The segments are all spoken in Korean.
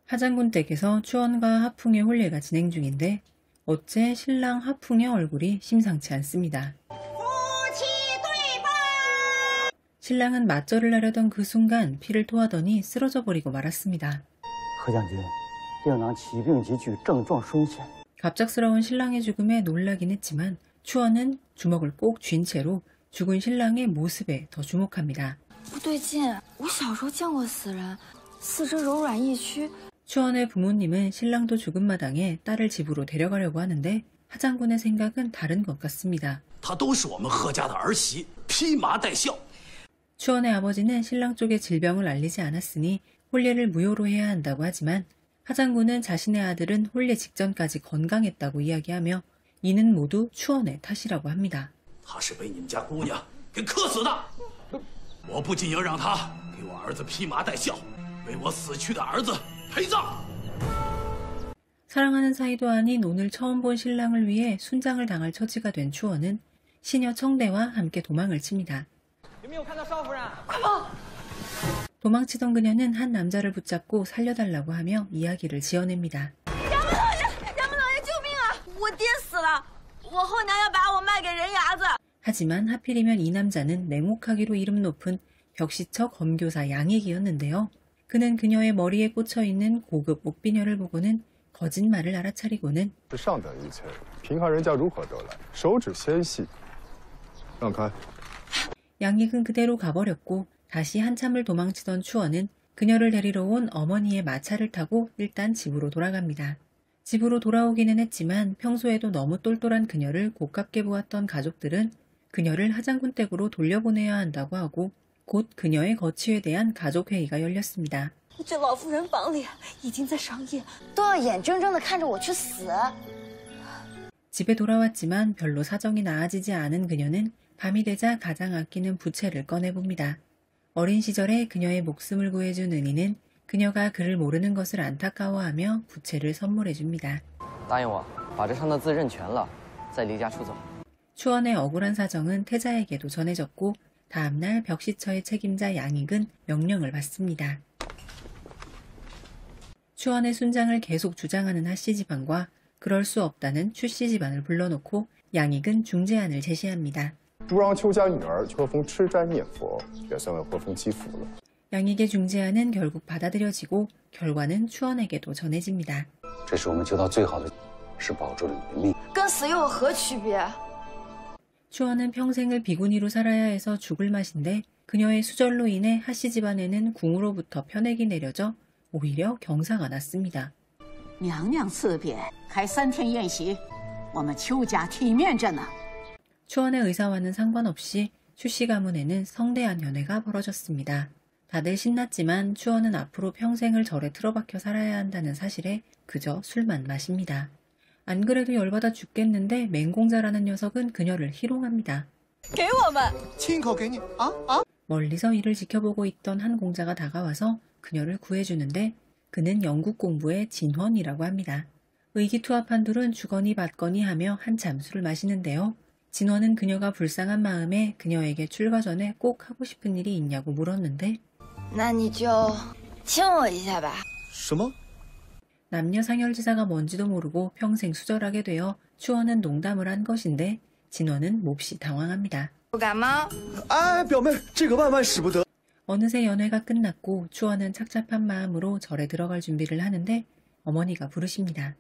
하장군 댁에서 추원과 하풍의 혼례가 진행 중인데 어째 신랑 하풍의 얼굴이 심상치 않습니다. 신랑은 맞절을 하려던 그 순간 피를 토하더니 쓰러져 버리고 말았습니다. 갑작스러운 신랑의 죽음에 놀라긴 했지만 추원은 주먹을 꼭 쥔 채로 죽은 신랑의 모습에 더 주목합니다. 추원의 부모님은 신랑도 죽은 마당에 딸을 집으로 데려가려고 하는데 하장군의 생각은 다른 것 같습니다. 추원의 아버지는 신랑 쪽에 질병을 알리지 않았으니 혼례를 무효로 해야 한다고 하지만 하장군은 자신의 아들은 혼례 직전까지 건강했다고 이야기하며 이는 모두 추원의 탓이라고 합니다. 사랑하는 사이도 아닌 오늘 처음 본 신랑을 위해 순장을 당할 처지가 된 추원은 시녀 청대와 함께 도망을 칩니다. 도망치던 그녀는 한 남자를 붙잡고 살려달라고 하며 이야기를 지어냅니다. 하지만 하필이면 이 남자는 맹옥하기로 이름 높은 벽시처 검교사 양익이었는데요. 그는 그녀의 머리에 꽂혀있는 고급 옥비녀를 보고는 거짓말을 알아차리고는 양익은 그대로 가버렸고 다시 한참을 도망치던 추원은 그녀를 데리러 온 어머니의 마차를 타고 일단 집으로 돌아갑니다. 집으로 돌아오기는 했지만 평소에도 너무 똘똘한 그녀를 고깝게 보았던 가족들은 그녀를 하장군 댁으로 돌려보내야 한다고 하고 곧 그녀의 거취에 대한 가족회의가 열렸습니다. 집에 돌아왔지만 별로 사정이 나아지지 않은 그녀는 밤이 되자 가장 아끼는 부채를 꺼내봅니다. 어린 시절에 그녀의 목숨을 구해준 은희는 그녀가 그를 모르는 것을 안타까워하며 부채를 선물해줍니다. 추원의 억울한 사정은 태자에게도 전해졌고 다음날 벽시처의 책임자 양익은 명령을 받습니다. 추원의 순장을 계속 주장하는 하씨 집안과 그럴 수 없다는 추씨 집안을 불러놓고 양익은 중재안을 제시합니다. 양익의 중재안은 결국 받아들여지고 결과는 추원에게도 전해집니다. 추원은 평생을 비구니로 살아야 해서 죽을 맛인데 그녀의 수절로 인해 하씨 집안에는 궁으로부터 편액이 내려져 오히려 경사가 났습니다. 추원의 의사와는 상관없이 추씨 가문에는 성대한 연회가 벌어졌습니다. 다들 신났지만 추원은 앞으로 평생을 절에 틀어박혀 살아야 한다는 사실에 그저 술만 마십니다. 안 그래도 열받아 죽겠는데 맹공자라는 녀석은 그녀를 희롱합니다. 멀리서 이를 지켜보고 있던 한 공자가 다가와서 그녀를 구해주는데 그는 영국 공부의 진헌이라고 합니다. 의기투합한 둘은 주거니 받거니 하며 한참 술을 마시는데요. 진헌은 그녀가 불쌍한 마음에 그녀에게 출가 전에 꼭 하고 싶은 일이 있냐고 물었는데 남녀 상혈지사가 뭔지도 모르고 평생 수절하게 되어 추원은 농담을 한 것인데 진원은 몹시 당황합니다. 어느새 연회가 끝났고 추원은 착잡한 마음으로 절에 들어갈 준비를 하는데 어머니가 부르십니다.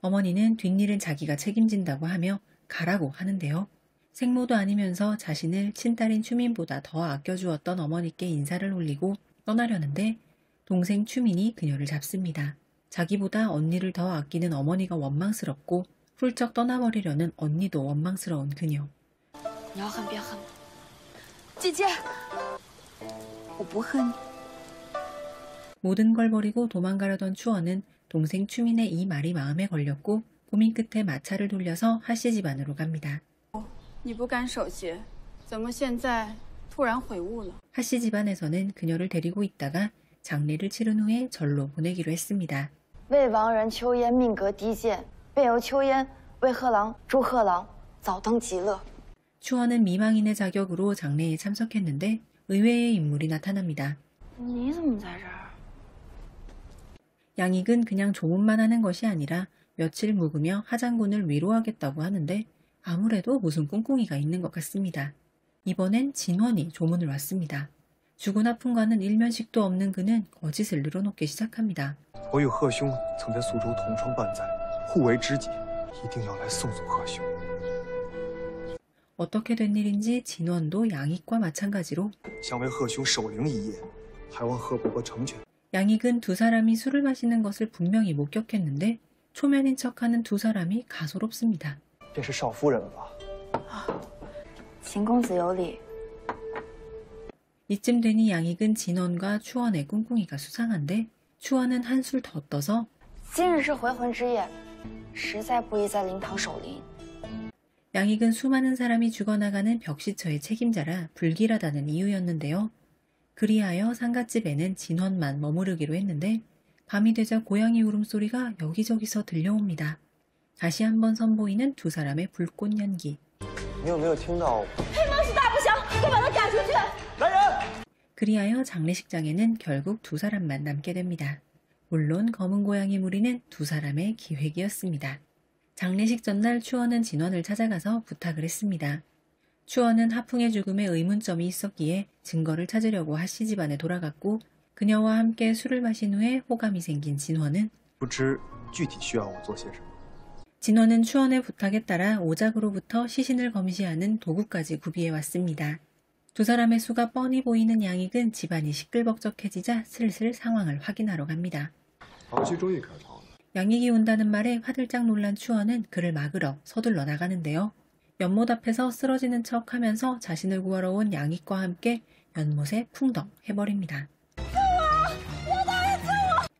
어머니는 뒷일은 자기가 책임진다고 하며 가라고 하는데요. 생모도 아니면서 자신을 친딸인 추민보다 더 아껴주었던 어머니께 인사를 올리고 떠나려는데 동생 추민이 그녀를 잡습니다. 자기보다 언니를 더 아끼는 어머니가 원망스럽고 훌쩍 떠나버리려는 언니도 원망스러운 그녀. 모든 걸 버리고 도망가려던 추원은 동생 추민의 이 말이 마음에 걸렸고 고민 끝에 마차를 돌려서 하씨 집안으로 갑니다. 하씨 집안에서는 그녀를 데리고 있다가 장례를 치른 후에 절로 보내기로 했습니다. 추원은 미망인의 자격으로 장례에 참석했는데 의외의 인물이 나타납니다. 你怎么在这儿？ 양익은 그냥 조문만 하는 것이 아니라 며칠 묵으며 하장군을 위로하겠다고 하는데 아무래도 무슨 꿍꿍이가 있는 것 같습니다. 이번엔 진원이 조문을 왔습니다. 죽은 하풍과는 일면식도 없는 그는 거짓을 늘어놓기 시작합니다. 我与贺兄曾在苏州同窗半载，互为知己，一定要来送送贺兄。 어떻게 된 일인지 진원도 양익과 마찬가지로 想为贺兄守灵一夜，还望贺伯伯成全。 양익은 두 사람이 술을 마시는 것을 분명히 목격했는데 초면인 척하는 두 사람이 가소롭습니다. 便是少夫人了吧？秦公子有礼。 이쯤 되니 양익은 진원과 추원의 꿍꿍이가 수상한데 추원은 한술 더 떠서 今日是回魂之夜，实在不宜在灵堂守灵。 양익은 수많은 사람이 죽어나가는 벽시처의 책임자라 불길하다는 이유였는데요. 그리하여 상갓집에는 진원만 머무르기로 했는데 밤이 되자 고양이 울음소리가 여기저기서 들려옵니다. 다시 한번 선보이는 두 사람의 불꽃 연기. 你有没有听到？ 그리하여 장례식장에는 결국 두 사람만 남게 됩니다. 물론 검은 고양이 무리는 두 사람의 기획이었습니다. 장례식 전날 추원은 진원을 찾아가서 부탁을 했습니다. 추원은 하풍의 죽음에 의문점이 있었기에 증거를 찾으려고 하씨 집안에 돌아갔고 그녀와 함께 술을 마신 후에 호감이 생긴 진원은 不知具体需要我做些什么？ 진원은 추원의 부탁에 따라 오작으로부터 시신을 검시하는 도구까지 구비해 왔습니다. 두 사람의 수가 뻔히 보이는 양익은 집안이 시끌벅적해지자 슬슬 상황을 확인하러 갑니다. 양익이 온다는 말에 화들짝 놀란 추원은 그를 막으러 서둘러 나가는데요. 연못 앞에서 쓰러지는 척하면서 자신을 구하러 온 양익과 함께 연못에 풍덩 해버립니다.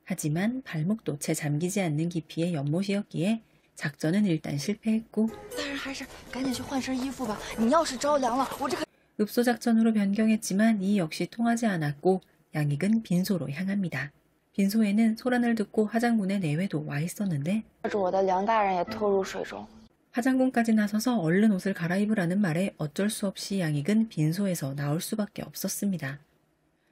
하지만 발목도 채 잠기지 않는 깊이의 연못이었기에 작전은 일단 실패했고 但是还是赶紧去换身衣服吧。你要是着凉了，我这个 읍소 작전으로 변경했지만 이 역시 통하지 않았고 양익은 빈소로 향합니다. 빈소에는 소란을 듣고 하장군의 내외도 와 있었는데 我的梁大人也拖入水中。 하장군까지 나서서 얼른 옷을 갈아입으라는 말에 어쩔 수 없이 양익은 빈소에서 나올 수밖에 없었습니다.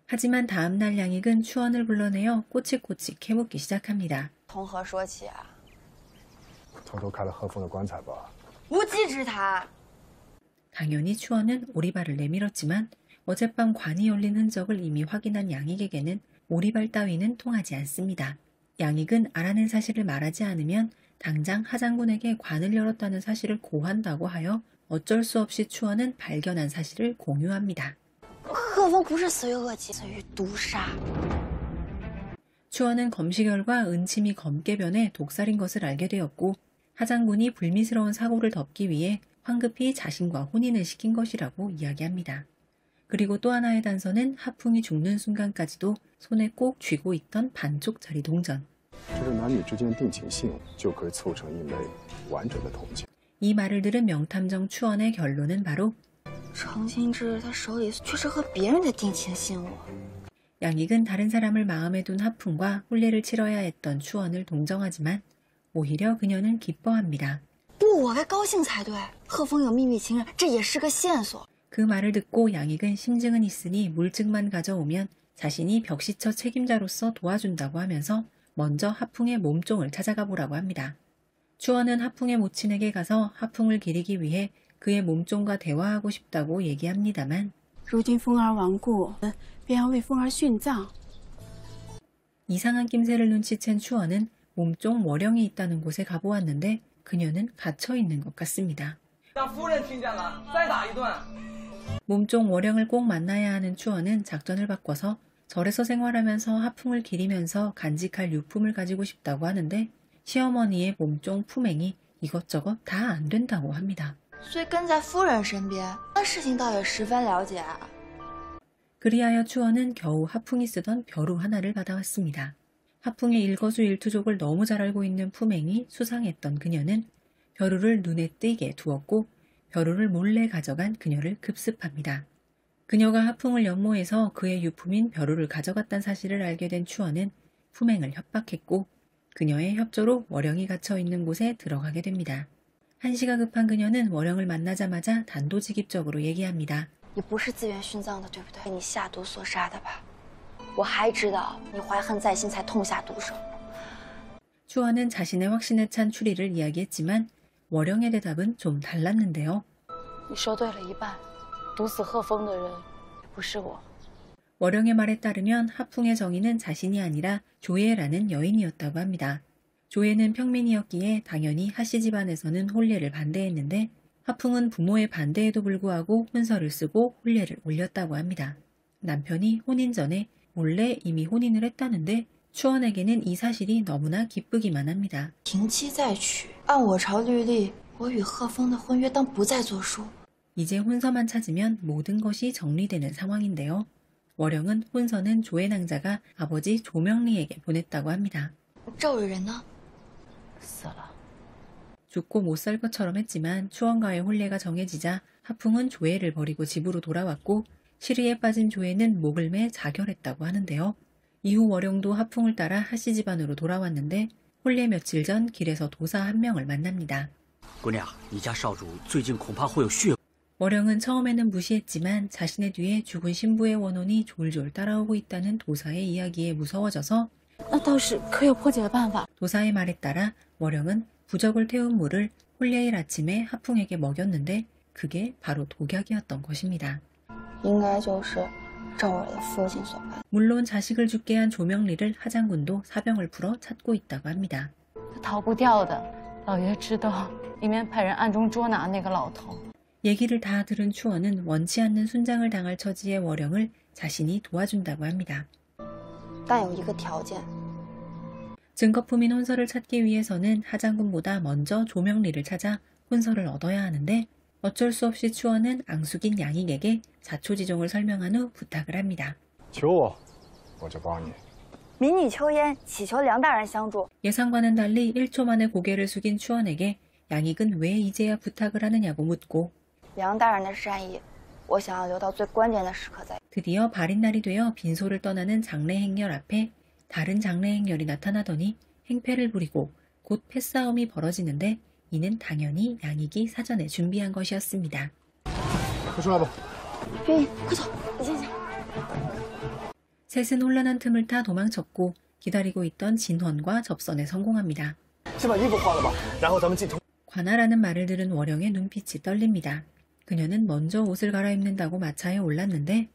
하지만 다음날 양익은 추원을 불러내어 꼬치꼬치 캐묻기 시작합니다. 从何说起啊？偷偷开了贺凤的棺材吧。 无稽之谈。 당연히 추원은 오리발을 내밀었지만 어젯밤 관이 열린 흔적을 이미 확인한 양익에게는 오리발 따위는 통하지 않습니다. 양익은 알아낸 사실을 말하지 않으면 당장 하장군에게 관을 열었다는 사실을 고한다고 하여 어쩔 수 없이 추원은 발견한 사실을 공유합니다. 贺峰不是死于恶疾，死于毒杀。 추원은 검시 결과 은침이 검게 변해 독살인 것을 알게 되었고 하장군이 불미스러운 사고를 덮기 위해 황급히 자신과 혼인을 시킨 것이라고 이야기합니다. 그리고 또 하나의 단서는 하풍이 죽는 순간까지도 손에 꼭 쥐고 있던 반쪽짜리 동전. 这个男女之间定情信就可以凑成一枚完整的铜钱。 이 말을 들은 명탐정 추원의 결론은 바로 程心之他手里却是和别人的定情信物。 양익은 다른 사람을 마음에 둔 하풍과 혼례를 치러야 했던 추원을 동정하지만 오히려 그녀는 기뻐합니다. 不，我该高兴才对。贺峰有秘密情人，这也是个线索。 그 말을 듣고 양익은 심증은 있으니 물증만 가져오면 자신이 벽시처 책임자로서 도와준다고 하면서 먼저 하풍의 몸종을 찾아가 보라고 합니다. 추원은 하풍의 모친에게 가서 하풍을 기리기 위해 그의 몸종과 대화하고 싶다고 얘기합니다만 如今风儿亡故，便要为风儿殉葬。 이상한 낌새를 눈치챈 추원은 몸종 월영이 있다는 곳에 가보았는데 그녀는 갇혀있는 것 같습니다. 몸종 월영을 꼭 만나야 하는 추원은 작전을 바꿔서 절에서 생활하면서 하풍을 기리면서 간직할 유품을 가지고 싶다고 하는데 시어머니의 몸종 품행이 이것저것 다 안 된다고 합니다. 虽跟在夫人身边，那事情倒也十分了解啊。 그리하여 추원은 겨우 하풍이 쓰던 벼루 하나를 받아왔습니다. 하풍의 일거수일투족을 너무 잘 알고 있는 품행이 수상했던 그녀는 벼루를 눈에 띄게 두었고 벼루를 몰래 가져간 그녀를 급습합니다. 그녀가 하풍을 연모해서 그의 유품인 벼루를 가져갔다는 사실을 알게 된 추원은 품행을 협박했고 그녀의 협조로 월영이 갇혀있는 곳에 들어가게 됩니다. 한시가 급한 그녀는 월영을 만나자마자 단도직입적으로 얘기합니다. 你不是自愿殉葬的，对不对？被你下毒所杀的吧？我还知道你怀恨在心，才痛下毒手。 추원은 자신의 확신에 찬 추리를 이야기했지만 월영의 대답은 좀 달랐는데요. 你说对了一半，毒死贺峰的人不是我。 월영의 말에 따르면 하풍의 정의는 자신이 아니라 조예라는 여인이었다고 합니다. 조예는 평민이었기에 당연히 하씨 집안에서는 혼례를 반대했는데 하풍은 부모의 반대에도 불구하고 혼서를 쓰고 혼례를 올렸다고 합니다. 남편이 혼인 전에 몰래 이미 혼인을 했다는데 추원에게는 이 사실이 너무나 기쁘기만 합니다. 停妻再娶，按我朝律例，我与贺峰的婚约当不再作书。 이제 혼서만 찾으면 모든 것이 정리되는 상황인데요. 월영은 혼서는 조의 낭자가 아버지 조명리에게 보냈다고 합니다. 赵伟人呢？死了。 죽고 못 살 것처럼 했지만 추원과의 혼례가 정해지자 하풍은 조예를 버리고 집으로 돌아왔고 시리에 빠진 조예는 목을 매 자결했다고 하는데요. 이후 월영도 하풍을 따라 하씨 집안으로 돌아왔는데 혼례 며칠 전 길에서 도사 한 명을 만납니다. 姑娘，你家少主最近恐怕会有血。 월영은 처음에는 무시했지만 자신의 뒤에 죽은 신부의 원혼이 졸졸 따라오고 있다는 도사의 이야기에 무서워져서 那倒是可有破解的办法。 도사의 말에 따라 월영은 부적을 태운 물을 혼례일 아침에 하풍에게 먹였는데 그게 바로 독약이었던 것입니다. 应该就是赵伟的父亲所办。 물론 자식을 죽게 한 조명리를 하장군도 사병을 풀어 찾고 있다고 합니다. 他逃不掉的，老爷知道，里面派人暗中捉拿那个老头。 얘기를 다 들은 추원은 원치 않는 순장을 당할 처지의 월영을 자신이 도와준다고 합니다. 但有一个条件， 증거품인 혼서를 찾기 위해서는 하장군보다 먼저 조명리를 찾아 혼서를 얻어야 하는데 어쩔 수 없이 추원은 앙숙인 양익에게 자초지종을 설명한 후 부탁을 합니다. 求我，我就帮你。 民女秋烟祈求梁大人相助。 예상과는 달리 1초 만에 고개를 숙인 추원에게 양익은 왜 이제야 부탁을 하느냐고 묻고 梁大人的善意，我想要留到最关键的时刻再。 드디어 발인날이 되어 빈소를 떠나는 장례행렬 앞에 다른 장례행렬이 나타나더니 행패를 부리고 곧 패싸움이 벌어지는데 이는 당연히 양익이 사전에 준비한 것이었습니다. 快出来吧。月影，快走，你先。 셋은 혼란한 틈을 타 도망쳤고 기다리고 있던 진헌과 접선에 성공합니다. 先把衣服换了吧，然后咱们进城。 관하라는 말을 들은 월영의 눈빛이 떨립니다. 그녀는 먼저 옷을 갈아입는다고 마차에 올랐는데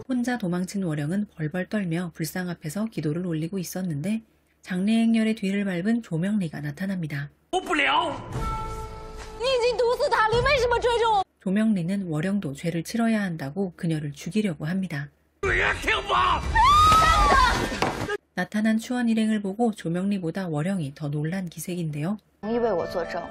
혼자 도망친 월영은 벌벌 떨며 불상 앞에서 기도를 올리고 있었는데 장례행렬의 뒤를 밟은 조명리가 나타납니다. 活不了。 조명리는 월영도 죄를 치러야 한다고 그녀를 죽이려고 합니다. 听吧。 나타난 추원 일행을 보고 조명리보다 월영이 더 놀란 기색인데요. 同意为我作证，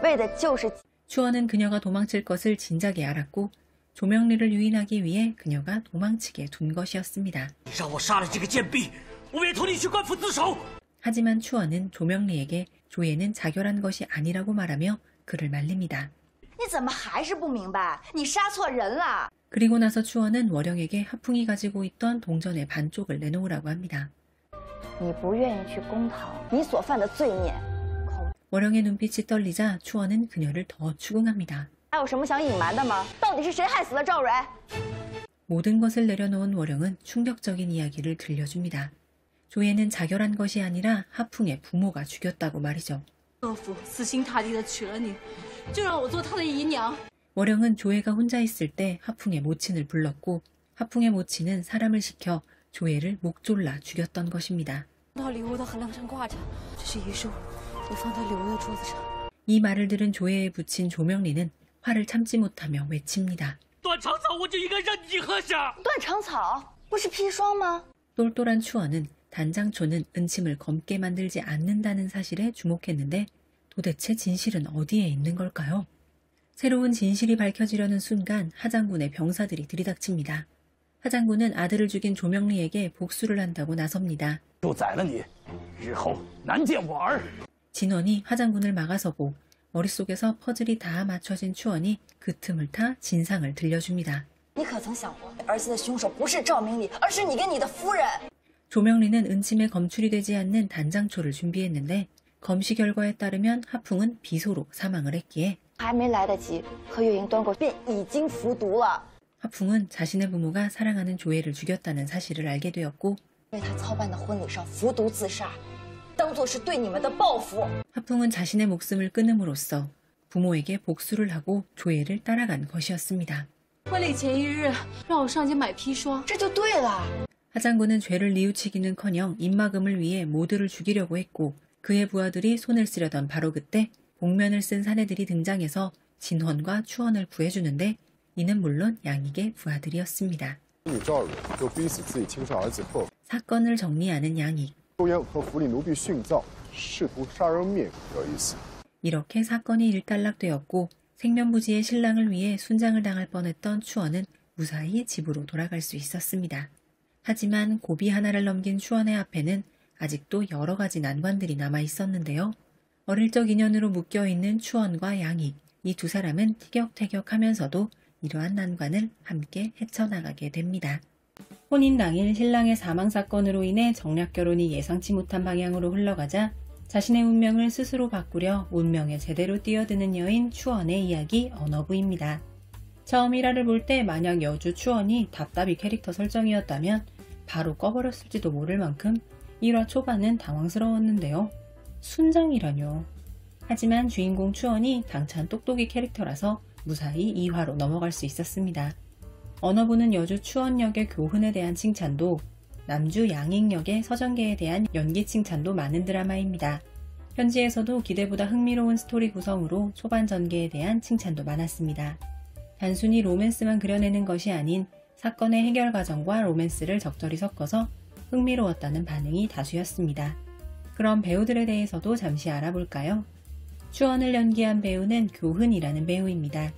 为的就是 추원은 그녀가 도망칠 것을 진작에 알았고 조명리를 유인하기 위해 그녀가 도망치게 둔 것이었습니다. 你让我杀了这个贱婢，我也同你去官府自首。 하지만 추원은 조명리에게 조예는 자결한 것이 아니라고 말하며 그를 말립니다. 你怎么还是不明白？你杀错人了。 그리고 나서 추원은 월영에게 하풍이 가지고 있던 동전의 반쪽을 내놓으라고 합니다. 你不愿意去公讨你所犯的罪孽， 월영의 눈빛이 떨리자 추원은 그녀를 더 추궁합니다. 还有什么想隐瞒的吗？到底是谁害死了赵蕊？ 모든 것을 내려놓은 월영은 충격적인 이야기를 들려줍니다. 조예는 자결한 것이 아니라 하풍의 부모가 죽였다고 말이죠. 岳父死心塌地的娶了你，就让我做他的姨娘。 월영은 조예가 혼자 있을 때 하풍의 모친을 불렀고 하풍의 모친은 사람을 시켜 조예를 목 졸라 죽였던 것입니다. 到礼物的横梁上挂着，这是遗书，我放在礼物的桌子上。 이 말을 들은 조예에 붙인 조명리는 화를 참지 못하며 외칩니다. 断肠草我就应该让你喝下。断肠草不是砒霜吗？ 똘똘한 추원은 단장초는 은침을 검게 만들지 않는다는 사실에 주목했는데 도대체 진실은 어디에 있는 걸까요? 새로운 진실이 밝혀지려는 순간 하장군의 병사들이 들이닥칩니다. 하장군은 아들을 죽인 조명리에게 복수를 한다고 나섭니다. 就宰了你，日后难见我儿。 진원이 하장군을 막아서고 머릿속에서 퍼즐이 다 맞춰진 추원이 그 틈을 타 진상을 들려줍니다. 你可曾想过，儿子的凶手不是赵明礼，而是你跟你的夫人。 조명리는 은침에 검출이 되지 않는 단장초를 준비했는데 검시 결과에 따르면 하풍은 비소로 사망을 했기에 还没来得及和月莹端过，便已经服毒了。 화풍은 자신의 부모가 사랑하는 조예를 죽였다는 사실을 알게 되었고 为他操办的婚礼上服毒自杀，当做是对你们的报复。 화풍은 자신의 목숨을 끊음으로써 부모에게 복수를 하고 조예를 따라간 것이었습니다. 婚礼前1日让我上街买砒霜，这就对了。 하장군은 죄를 뉘우치기는커녕 입막음을 위해 모두를 죽이려고 했고 그의 부하들이 손을 쓰려던 바로 그때 복면을 쓴 사내들이 등장해서 진헌과 추헌을 구해주는데 이는 물론 양익의 부하들이었습니다. 女赵蕊又逼死自己亲生儿子后， 사건을 정리하는 양익. 周延和府里奴婢训造，试图杀人灭口，有意思。 이렇게 사건이 일단락되었고 생면부지의 신랑을 위해 순장을 당할 뻔했던 추헌은 무사히 집으로 돌아갈 수 있었습니다. 하지만 고비 하나를 넘긴 추헌의 앞에는 아직도 여러 가지 난관들이 남아 있었는데요. 어릴 적 인연으로 묶여있는 추헌과 양익, 이 두 사람은 티격태격하면서도 이러한 난관을 함께 헤쳐나가게 됩니다. 혼인 당일 신랑의 사망 사건으로 인해 정략 결혼이 예상치 못한 방향으로 흘러가자 자신의 운명을 스스로 바꾸려 운명에 제대로 뛰어드는 여인 추헌의 이야기 언어부입니다. 처음 1화를 볼 때 만약 여주 추헌이 답답이 캐릭터 설정이었다면 바로 꺼버렸을지도 모를 만큼 1화 초반은 당황스러웠는데요. 순장이라뇨. 하지만 주인공 추헌이 당찬 똑똑이 캐릭터라서 무사히 2화로 넘어갈 수 있었습니다. 언어부는 여주 추헌 역의 교훈에 대한 칭찬도 남주 양익 역의 서정계에 대한 연기 칭찬도 많은 드라마입니다. 현지에서도 기대보다 흥미로운 스토리 구성으로 초반 전개에 대한 칭찬도 많았습니다. 단순히 로맨스만 그려내는 것이 아닌 사건의 해결 과정과 로맨스를 적절히 섞어서 흥미로웠다는 반응이 다수였습니다. 그럼 배우들에 대해서도 잠시 알아볼까요? 추헌을 연기한 배우는 교훈이라는 배우입니다.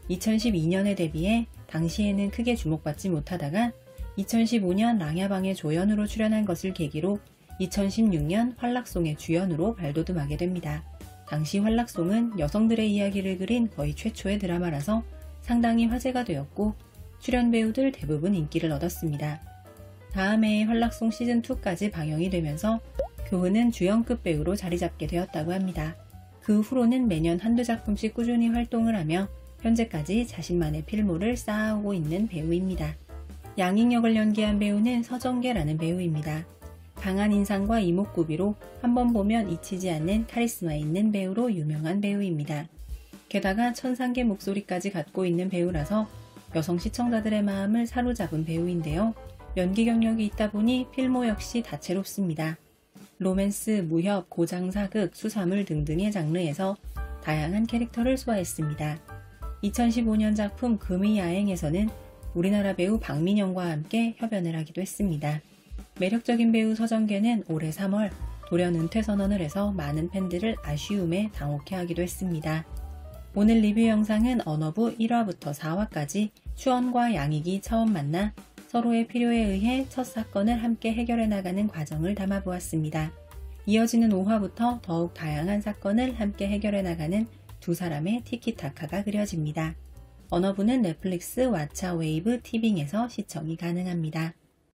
2012년에 데뷔해 당시에는 크게 주목받지 못하다가 2015년 랑야방의 조연으로 출연한 것을 계기로 2016년 활락송의 주연으로 발돋움하게 됩니다. 당시 활락송은 여성들의 이야기를 그린 거의 최초의 드라마라서 상당히 화제가 되었고 출연 배우들 대부분 인기를 얻었습니다. 다음 해에 활락송 시즌2까지 방영이 되면서 교훈은 주연급 배우로 자리잡게 되었다고 합니다. 그 후로는 매년 한두 작품씩 꾸준히 활동을 하며 현재까지 자신만의 필모를 쌓아오고 있는 배우입니다. 양익 역을 연기한 배우는 서정계라는 배우입니다. 강한 인상과 이목구비로 한번 보면 잊히지 않는 카리스마 있는 배우로 유명한 배우입니다. 게다가 천상계 목소리까지 갖고 있는 배우라서 여성 시청자들의 마음을 사로잡은 배우인데요. 연기 경력이 있다 보니 필모 역시 다채롭습니다. 로맨스, 무협, 고장사극, 수사물 등등의 장르에서 다양한 캐릭터를 소화했습니다. 2015년 작품 금의 야행에서는 우리나라 배우 박민영과 함께 협연을 하기도 했습니다. 매력적인 배우 서정계는 올해 3월 돌연 은퇴 선언을 해서 많은 팬들을 아쉬움에 당혹해 하기도 했습니다. 오늘 리뷰 영상은 언어부 1화부터 4화까지 추헌과 양익이 처음 만나 서로의 필요에 의해 첫 사건을 함께 해결해 나가는 과정을 담아보았습니다. 이어지는 5화부터 더욱 다양한 사건을 함께 해결해 나가는 두 사람의 티키타카가 그려집니다. 언어부는 넷플릭스 왓챠 웨이브 티빙에서 시청이 가능합니다.